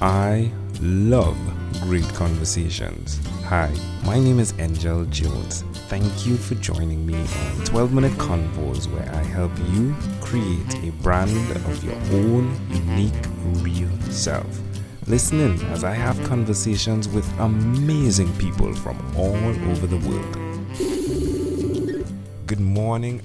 I love great conversations. Hi, my name is Angel Jones. Thank you for joining me on 12-minute Convos, where I help you create a brand of your own unique, real self. Listen in as I have conversations with amazing people from all over the world. Good morning,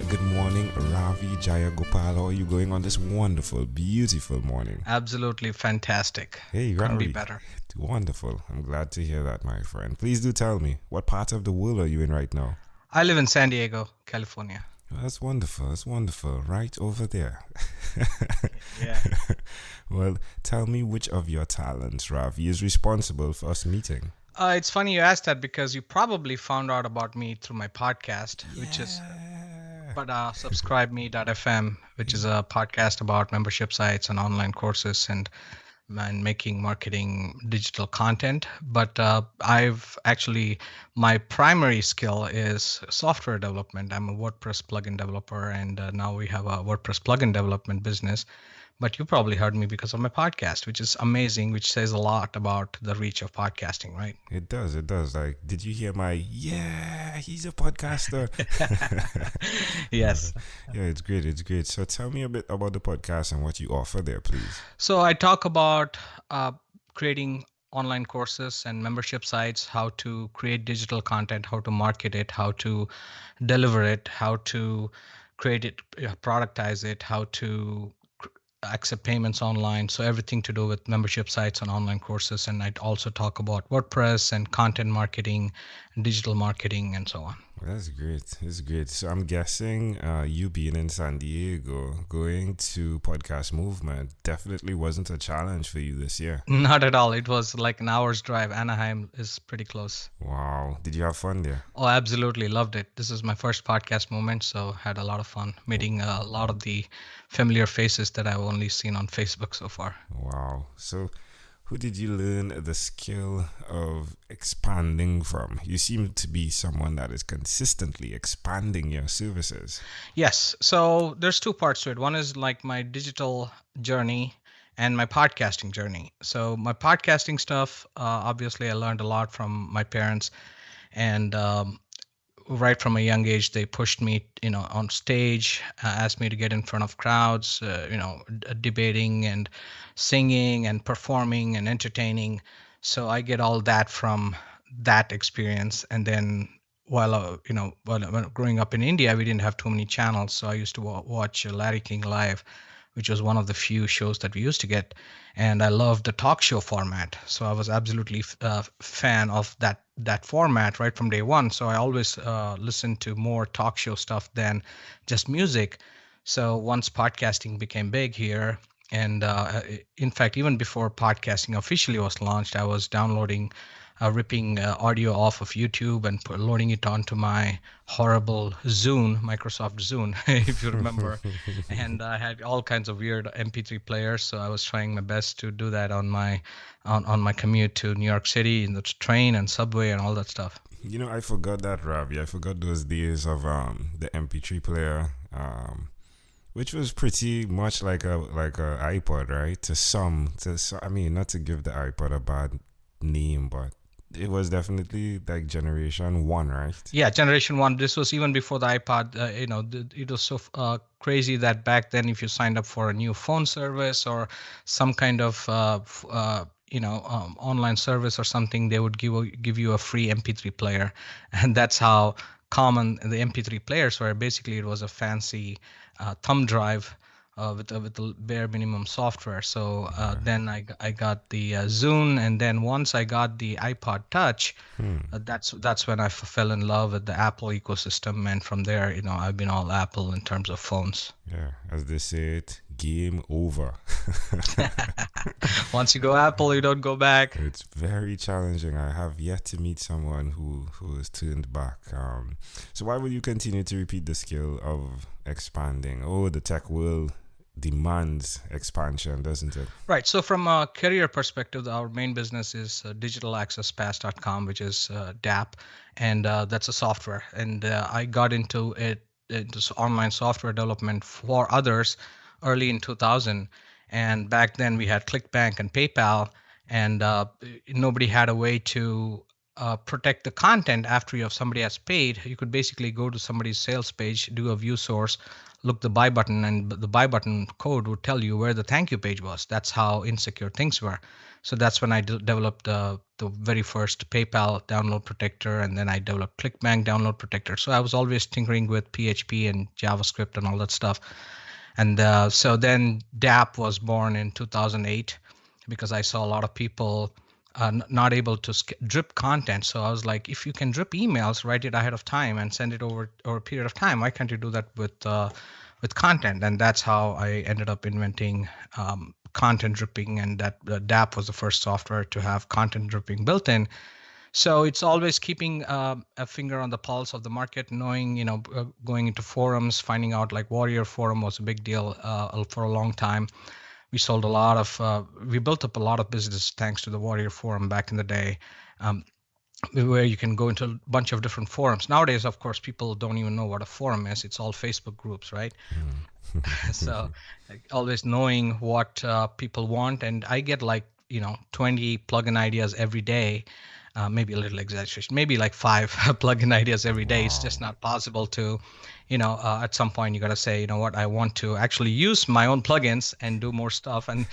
Ravi, Jayagopal. How are you going on this wonderful, beautiful morning? Absolutely fantastic. Hey, Couldn't be Ravi. better. Wonderful. I'm glad to hear that, my friend. Please do tell me, what part of the world are you in right now? I live in San Diego, California. Well, that's wonderful. That's wonderful. Right over there. Yeah. Well, tell me which of your talents, Ravi, is responsible for us meeting. It's funny you asked that because you probably found out about me through my podcast, which is Yeah. subscribeme.fm, which is a podcast about membership sites and online courses and making marketing digital content. But my primary skill is software development. I'm a WordPress plugin developer, and now we have a WordPress plugin development business. But you probably heard me because of my podcast, which is amazing, which says a lot about the reach of podcasting, right? It does. It does. Like, did you hear my, yeah, he's a podcaster? Yes. Yeah, it's great. It's great. So tell me a bit about the podcast and what you offer there, please. So I talk about creating online courses and membership sites, how to create digital content, how to market it, how to deliver it, how to create it, productize it, how to accept payments online. So everything to do with membership sites and online courses. And I'd also talk about WordPress and content marketing, digital marketing, and so on. That's great. That's great. So I'm guessing you being in San Diego, going to Podcast Movement definitely wasn't a challenge for you this year. Not at all. It was like an hour's drive. Anaheim is pretty close. Wow. Did you have fun there? Oh, absolutely. Loved it. This is my first podcast moment, so had a lot of fun meeting a lot of the familiar faces that I've only seen on Facebook so far. Wow. So who did you learn the skill of expanding from? You seem to be someone that is consistently expanding your services. Yes. So there's two parts to it. One is like my digital journey and my podcasting journey. So my podcasting stuff, obviously, I learned a lot from my parents, and right from a young age, they pushed me, on stage, asked me to get in front of crowds, debating and singing and performing and entertaining. So I get all that from that experience. And then when growing up in India, we didn't have too many channels. So I used to watch Larry King Live, which was one of the few shows that we used to get. And I loved the talk show format. So I was absolutely fan of that format right from day one. So I always listened to more talk show stuff than just music. So once podcasting became big here, and in fact, even before podcasting officially was launched, I was downloading, ripping audio off of YouTube and loading it onto my horrible Zune, Microsoft Zune, if you remember. And I had all kinds of weird MP3 players, so I was trying my best to do that on my commute to New York City in the train and subway and all that stuff. I forgot that, Ravi. I forgot those days of the MP3 player, which was pretty much like a iPod, right? I mean, not to give the iPod a bad name, but it was definitely like generation one, right? Yeah, generation one. This was even before the iPod. It was so crazy that back then, if you signed up for a new phone service or some kind of online service or something, they would give you a free MP3 player, and that's how common the MP3 players were. Basically, it was a fancy thumb drive with the bare minimum software. So then I got the Zune, and then once I got the iPod Touch, that's when I fell in love with the Apple ecosystem, and from there, I've been all Apple in terms of phones. Yeah, as they say it, game over. Once you go Apple, you don't go back. It's very challenging. I have yet to meet someone who has turned back. So why will you continue to repeat the skill of expanding? Oh, the tech world demands expansion, doesn't it? Right. So from a career perspective, our main business is digitalaccesspass.com, which is DAP, and that's a software. And I got into online software development for others early in 2000. And back then we had ClickBank and PayPal, and nobody had a way to protect the content after you have somebody has paid. You could basically go to somebody's sales page, do a view source, look the buy button, and the buy button code would tell you where the thank you page was. That's how insecure things were. So that's when I developed the very first PayPal download protector, and then I developed ClickBank download protector. So I was always tinkering with PHP and JavaScript and all that stuff. And so then DApp was born in 2008 because I saw a lot of people not able to drip content. So I was like, if you can drip emails, write it ahead of time and send it over a period of time, why can't you do that with content? And that's how I ended up inventing content dripping, and that DApp was the first software to have content dripping built in. So it's always keeping a finger on the pulse of the market, knowing, going into forums, finding out, like Warrior Forum was a big deal for a long time. We sold a lot of, we built up a lot of business thanks to the Warrior Forum back in the day, where you can go into a bunch of different forums. Nowadays, of course, people don't even know what a forum is. It's all Facebook groups, right? So like, always knowing what people want. And I get like, 20 plugin ideas every day. Maybe a little exaggeration, maybe like 5 plugin ideas every day. Wow. It's just not possible to, at some point you got to say, what, I want to actually use my own plugins and do more stuff. And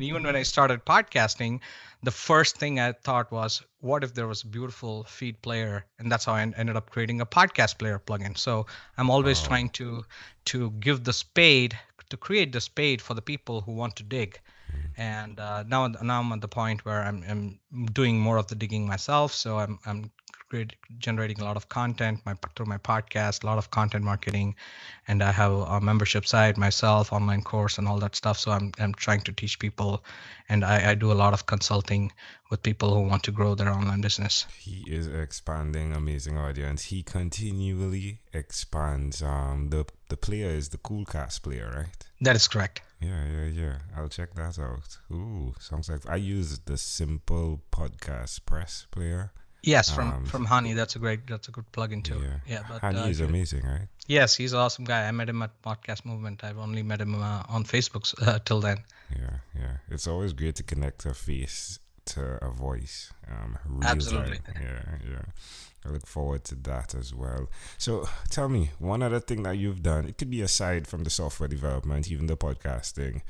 even when I started podcasting, the first thing I thought was, what if there was a beautiful feed player? And that's how I ended up creating a podcast player plugin. So I'm always trying to give the spade, to create the spade for the people who want to dig. And now I'm at the point where I'm doing more of the digging myself. So I'm generating a lot of content through my podcast, a lot of content marketing, and I have a membership site myself, online course, and all that stuff. So I'm trying to teach people, and I do a lot of consulting with people who want to grow their online business. He is expanding amazing audience. He continually expands. The player is the Coolcast player, right? That is correct. Yeah. I'll check that out. Ooh, sounds like I use the Simple Podcast Press player. Yes, from Hani. That's a good plugin too. Yeah, but Hani is amazing, right? Yes, he's an awesome guy. I met him at Podcast Movement. I've only met him on Facebook till then. Yeah. It's always great to connect a face to a voice. Absolutely. Yeah. I look forward to that as well. So tell me, one other thing that you've done, it could be aside from the software development, even the podcasting,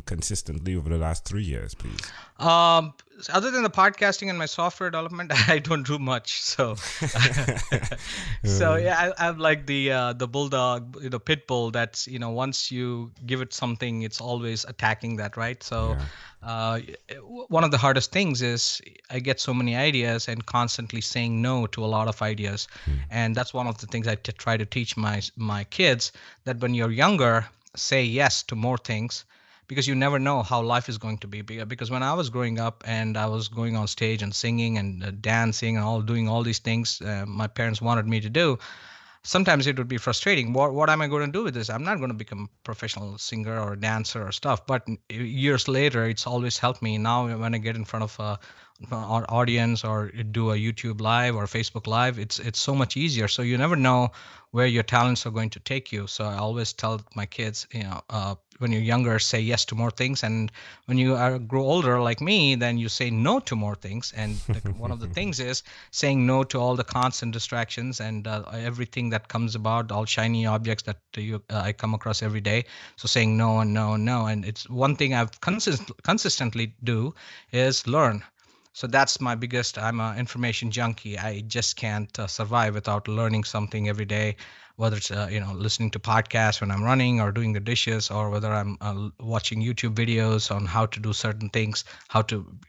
consistently over the last 3 years, please. Other than the podcasting and my software development, I don't do much. So, I'm like the bulldog, pit bull. That's once you give it something, it's always attacking that, right? So, one of the hardest things is I get so many ideas and constantly saying no to a lot of ideas, and that's one of the things I try to teach my kids, that when you're younger, say yes to more things, because you never know how life is going to be. Because when I was growing up and I was going on stage and singing and dancing and doing all these things my parents wanted me to do, sometimes it would be frustrating. What am I going to do with this? I'm not going to become a professional singer or dancer or stuff. But years later, it's always helped me. Now when I get in front of an audience or do a YouTube live or Facebook live, it's so much easier. So you never know where your talents are going to take you. So I always tell my kids, when you're younger, say yes to more things, and when you grow older like me, then you say no to more things. And one of the things is saying no to all the constant distractions and everything that comes about, all shiny objects that I come across every day. So saying no and no and no. And it's one thing I've consistently do is learn. So that's my biggest. I'm an information junkie. I just can't survive without learning something every day, whether it's listening to podcasts when I'm running or doing the dishes, or whether I'm watching YouTube videos on how to do certain things,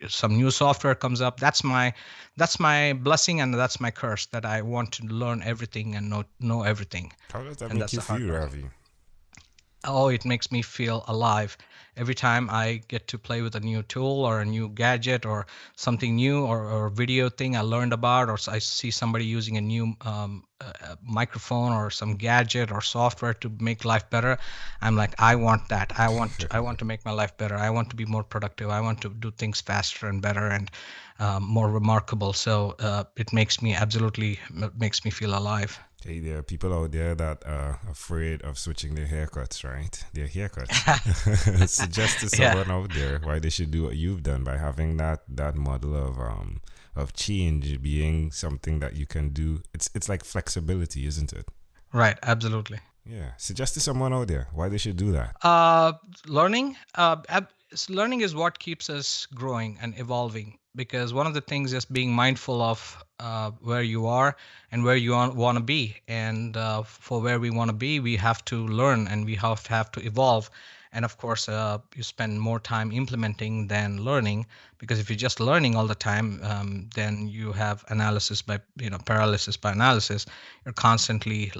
some new software comes up. That's my blessing and that's my curse, that I want to learn everything and know everything. How does that make you feel, Ravi? Oh, it makes me feel alive. Every time I get to play with a new tool or a new gadget or something new or video thing I learned about, or I see somebody using a new microphone or some gadget or software to make life better, I'm like, I want that. I want to make my life better. I want to be more productive. I want to do things faster and better and more remarkable. So it makes me feel alive. Hey, there are people out there that are afraid of switching their haircuts, right? Their haircuts. Suggest to Yeah. someone out there why they should do what you've done by having that model of change being something that you can do. It's like flexibility, isn't it? Right. Absolutely. Yeah. Suggest to someone out there why they should do that. Learning. Learning is what keeps us growing and evolving. Because one of the things is being mindful of where you are and where you want to be. And for where we want to be, we have to learn and we have to evolve. And of course, you spend more time implementing than learning. Because if you're just learning all the time, then you have analysis by paralysis by analysis. You're constantly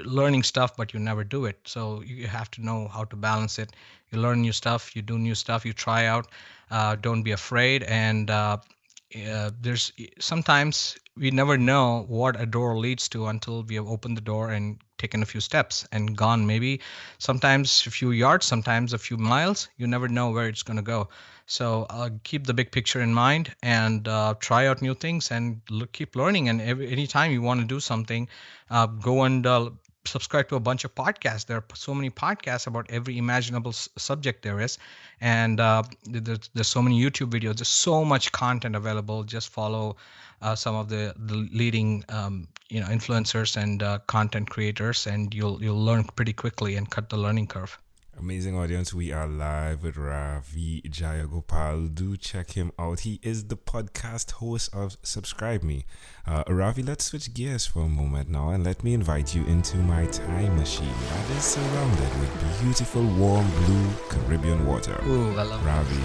learning stuff, but you never do it. So you have to know how to balance it. You learn new stuff, you do new stuff, you try out. Don't be afraid. And there's sometimes we never know what a door leads to until we have opened the door and taken a few steps and gone, maybe sometimes a few yards, sometimes a few miles. You never know where it's going to go. So keep the big picture in mind and try out new things and keep learning. And anytime you want to do something, go and subscribe to a bunch of podcasts. There are so many podcasts about every imaginable subject there is. And there's so many YouTube videos. There's so much content available. Just follow some of the leading influencers and content creators, and you'll learn pretty quickly and cut the learning curve. Amazing audience, we are live with Ravi Jayagopal. Do check him out. He is the podcast host of Subscribe Me. Ravi, let's switch gears for a moment now and let me invite you into my time machine that is surrounded with beautiful, warm, blue Caribbean water. Ooh, I love Ravi,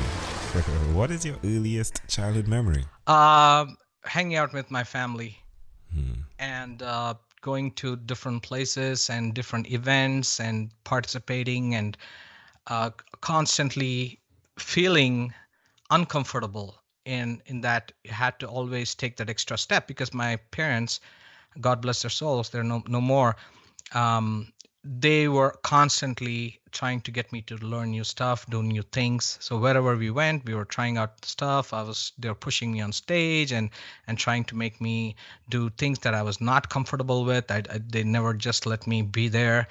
what is your earliest childhood memory? Hanging out with my family and going to different places and different events and participating and constantly feeling uncomfortable in that you had to always take that extra step because my parents, God bless their souls, they're no more. They were constantly trying to get me to learn new stuff, do new things. So wherever we went, we were trying out stuff. They were pushing me on stage and trying to make me do things that I was not comfortable with. They never just let me be there.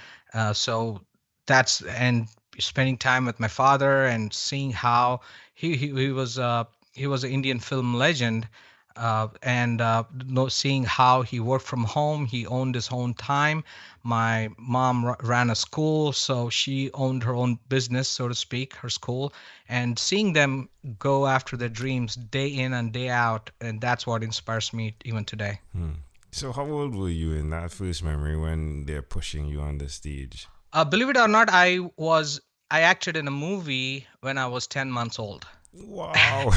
So that's and spending time with my father and seeing how he was an Indian film legend. Seeing how he worked from home, he owned his own time. My mom ran a school, so she owned her own business, so to speak, her school. And seeing them go after their dreams day in and day out, and that's what inspires me even today. So how old were you in that first memory when they're pushing you on the stage? Believe it or not, I acted in a movie when I was 10 months old. Wow.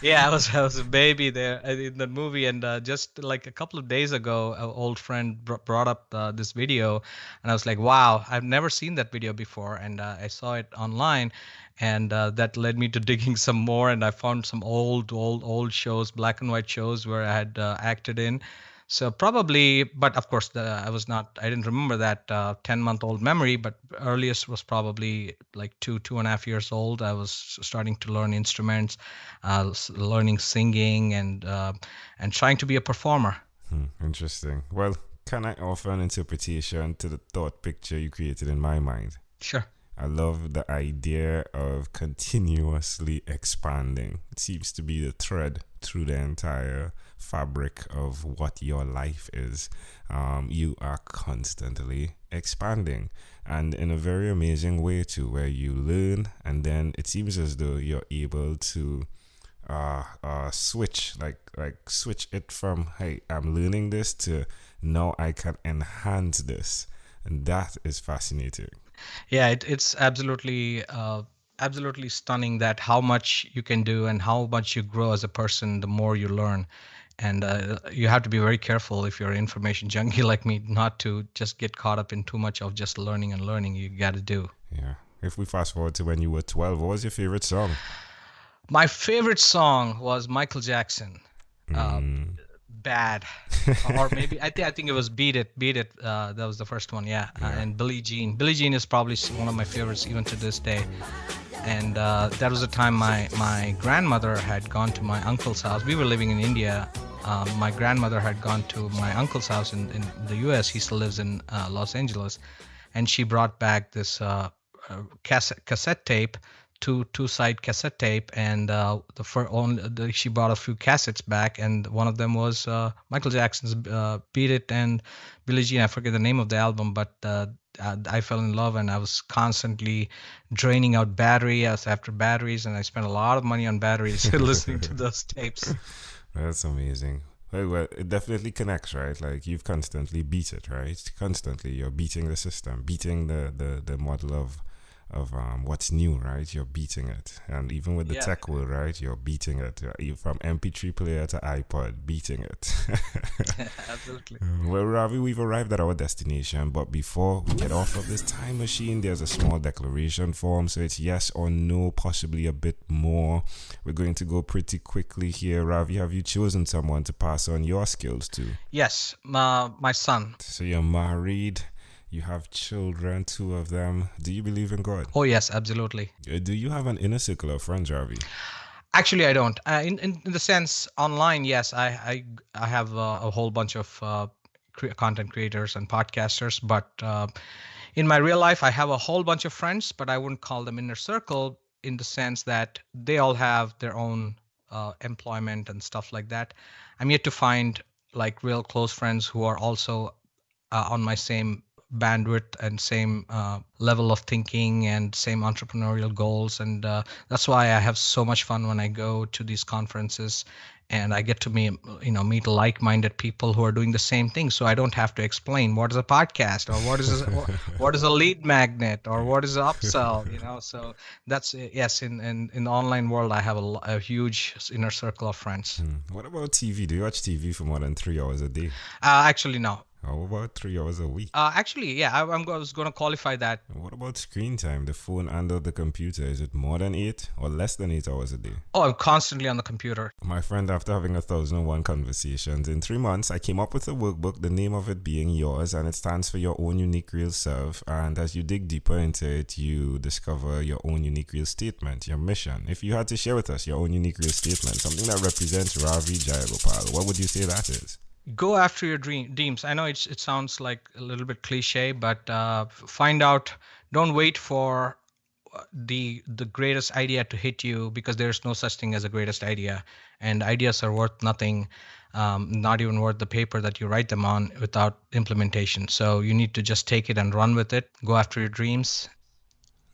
Yeah, I was a baby there in the movie, and just like a couple of days ago, an old friend brought up this video, and I was like, "Wow, I've never seen that video before," and I saw it online, and that led me to digging some more, and I found some old shows, black and white shows where I had acted in. So probably, but of course, I didn't remember that 10-month-old memory, but earliest was probably like 2.5 years old. I was starting to learn instruments, learning singing and trying to be a performer. Interesting. Well, can I offer an interpretation to the thought picture you created in my mind? Sure. I love the idea of continuously expanding. It seems to be the thread through the entire fabric of what your life is. You are constantly expanding, and in a very amazing way too, where you learn and then it seems as though you're able to switch it from, hey, I'm learning this, to now I can enhance this, and that is fascinating. Yeah, it's absolutely stunning that how much you can do and how much you grow as a person the more you learn. And you have to be very careful if you're an information junkie like me, not to just get caught up in too much of just learning and learning. You got to do. Yeah. If we fast forward to when you were 12, what was your favorite song? My favorite song was Michael Jackson. Bad, or maybe I think it was Beat It. That was the first one, yeah. And Billie Jean. Billie Jean is probably one of my favorites even to this day. And that was the time my grandmother had gone to my uncle's house. We were living in India, My grandmother had gone to my uncle's house in the U.S. He still lives in Los Angeles, and she brought back this cassette tape, two side cassette tape, and she brought a few cassettes back, and one of them was Michael Jackson's "Beat It" and Billie Jean. I forget the name of the album, but I fell in love, and I was constantly draining out batteries after batteries, and I spent a lot of money on batteries listening to those tapes. That's amazing. Well, it definitely connects, right? Like you've constantly beat it, right? Constantly, you're beating the system, beating the model of what's new, right? You're beating it, and even with the Yeah, tech world, right? You're beating it. You from MP3 player to iPod, beating it. absolutely. Well, Ravi, we've arrived at our destination, but before we get off of this time machine, there's a small declaration form. So it's yes or no, possibly a bit more. We're going to go pretty quickly here. Ravi, have you chosen someone to pass on your skills to? Yes, my son. So you're married, you have children, two of them. Do you believe in God? Oh yes, absolutely. Do you have an inner circle of friends, Ravi? Actually, I don't. In the sense online, yes, I have a whole bunch of content creators and podcasters, but in my real life, I have a whole bunch of friends, but I wouldn't call them inner circle in the sense that they all have their own employment and stuff like that. I'm yet to find like real close friends who are also on my same bandwidth and same level of thinking and same entrepreneurial goals, and that's why I have so much fun when I go to these conferences and I get to meet like-minded people who are doing the same thing, so I don't have to explain what is a podcast or what is a lead magnet or what is an upsell, so that's it. Yes, in the online world I have a huge inner circle of friends. What about TV? Do you watch TV for more than 3 hours a day? Actually, no. How about 3 hours a week? Actually, yeah, I was going to qualify that. What about screen time? The phone and the computer, is it more than 8 or less than 8 hours a day? Oh, I'm constantly on the computer. My friend, after having 1,001 conversations in 3 months, I came up with a workbook, the name of it being yours, and it stands for your own unique real self. And as you dig deeper into it, you discover your own unique real statement, your mission. If you had to share with us your own unique real statement, something that represents Ravi Jayagopal, what would you say that is? Go after your dreams. I know it sounds like a little bit cliche, but find out. Don't wait for the greatest idea to hit you, because there's no such thing as a greatest idea, and ideas are worth nothing, not even worth the paper that you write them on without implementation. So you need to just take it and run with it. Go after your dreams.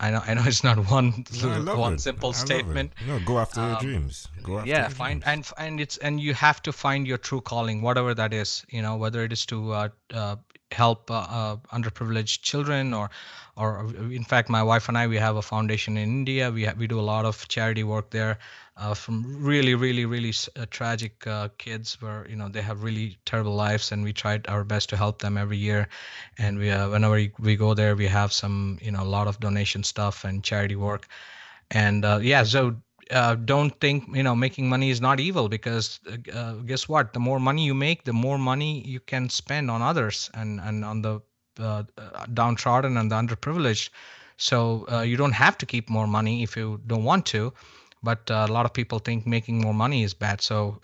I know it's not one No, I love one it. simple I love statement. it. No, go after your dreams. Go after Yeah, your find dreams. and you have to find your true calling, whatever that is, whether it is to help underprivileged children, or in fact, my wife and I, we have a foundation in India. We do a lot of charity work there, from really really really tragic kids where they have really terrible lives, and we tried our best to help them every year. And we whenever we go there, we have some a lot of donation stuff and charity work. And yeah, so don't think making money is not evil, because guess what? The more money you make, the more money you can spend on others, and on the downtrodden and the underprivileged. So you don't have to keep more money if you don't want to, but a lot of people think making more money is bad. So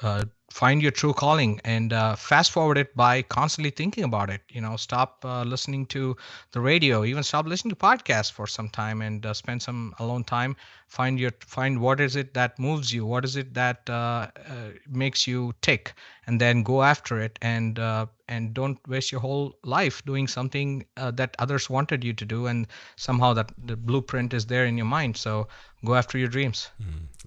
find your true calling, and fast forward it by constantly thinking about it. Stop listening to the radio, even stop listening to podcasts for some time, and spend some alone time. Find what is it that moves you, what is it that makes you tick, and then go after it. And don't waste your whole life doing something that others wanted you to do, and somehow that the blueprint is there in your mind. So go after your dreams.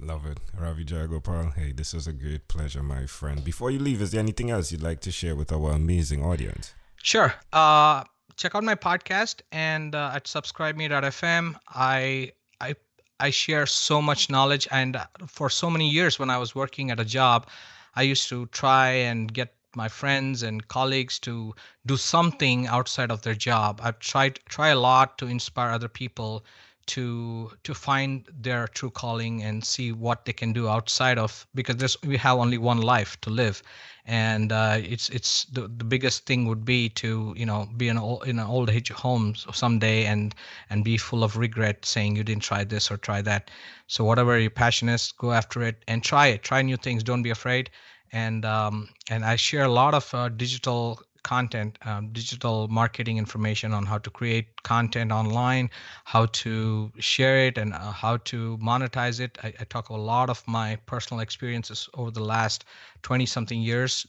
Love it. Ravi Jayagopal, hey, this was a great pleasure, my friend. Before you leave, is there anything else you'd like to share with our amazing audience? Sure. Check out my podcast and at subscribeme.fm. I share so much knowledge, and for so many years when I was working at a job, I used to try and get my friends and colleagues to do something outside of their job. I've try a lot to inspire other people to find their true calling and see what they can do outside of, because we have only one life to live. And it's the biggest thing would be to be in an old age home someday, and be full of regret, saying you didn't try this or try that. So whatever your passion is, go after it and try new things. Don't be afraid. and I share a lot of digital content, digital marketing information on how to create content online, how to share it, and how to monetize it. I talk a lot of my personal experiences over the last 20 something years,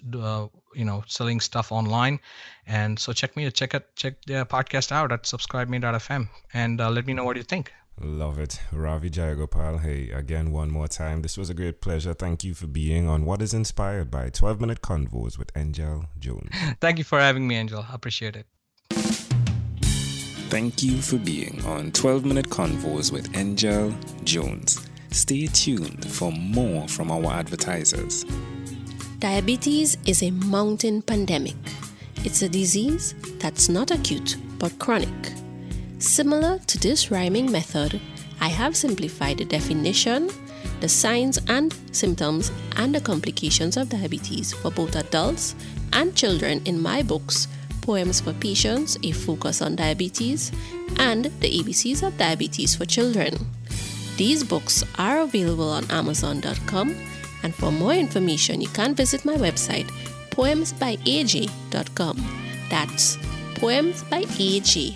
selling stuff online. And so check the podcast out at subscribeme.fm, and let me know what you think. Love it. Ravi Jayagopal, hey, again, one more time. This was a great pleasure. Thank you for being on what is inspired by 12-Minute Convos with Angel Jones. Thank you for having me, Angel. I appreciate it. Thank you for being on 12-Minute Convos with Angel Jones. Stay tuned for more from our advertisers. Diabetes is a mountain pandemic. It's a disease that's not acute but chronic. Similar to this rhyming method, I have simplified the definition, the signs and symptoms, and the complications of diabetes for both adults and children in my books, Poems for Patients, A Focus on Diabetes, and The ABCs of Diabetes for Children. These books are available on Amazon.com, and for more information, you can visit my website, poemsbyaj.com. That's poemsbyaj.com.